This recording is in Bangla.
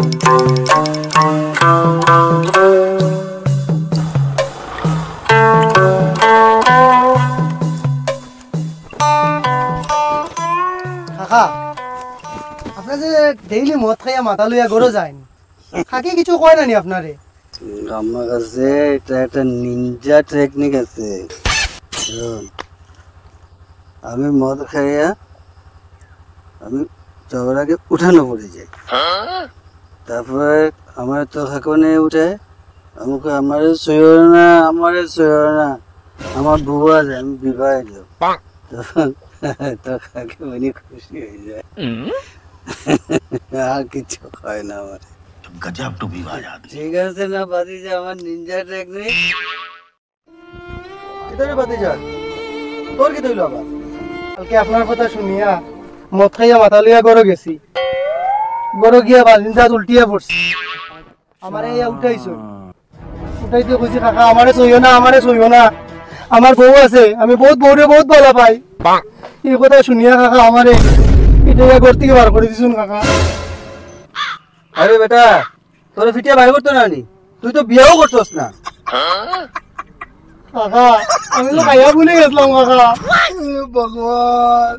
কাকা আপনার যে ডেইলি মদ খাইয়া মাথা লইয়া গরো যায় কাকে কিছু কয় না নি আপনারে? আমার কাছে এটা একটা নিনজা টেকনিক আছে। আমি মদ খাইয়া আমি সবার আগে উঠানো পড়ে যাই, তারপরে আমার তো খাকনে উঠে আমাকে আমারে সইও না, আমারে সইও না, আমার বউ আছে আমি বিবাহিত, তখন তো খাকে উনি খুশি হয়ে যায়, আর কিছু হয় না আমার। गजब टू विवाद आदमी। ঠিক আছে না বাতিজা, আমার নিনজা টেকনিক। কিতরে বাতিজা তোর কি তৈল আবার? কালকে আপনার কথা শুনিয়া মদ খাইয়া মাথা লইয়া গরো গেছি, গরো গিয়া বাজিন্দা উল্টিয়া পড়ছি, আমারে ইয়া উঠাইছো, উঠাইতে কইছি কাকা আমারে সইও না, আমারে সইও না, আমার বউ আছে, আমি বহুত বউরে বহুত ভালো পাই। এই কথা শুনিয়া কাকা আমারে এটা ঘর থেকে বার করে দিছুন কাকা। আরে বেটা তোরে ফিটিয়া বাইর করতো না নি, তুই তো বিয়েও করছস না। কাকা আমি তো খাইয়া ভুলে গেছিলাম কাকা। ভগবান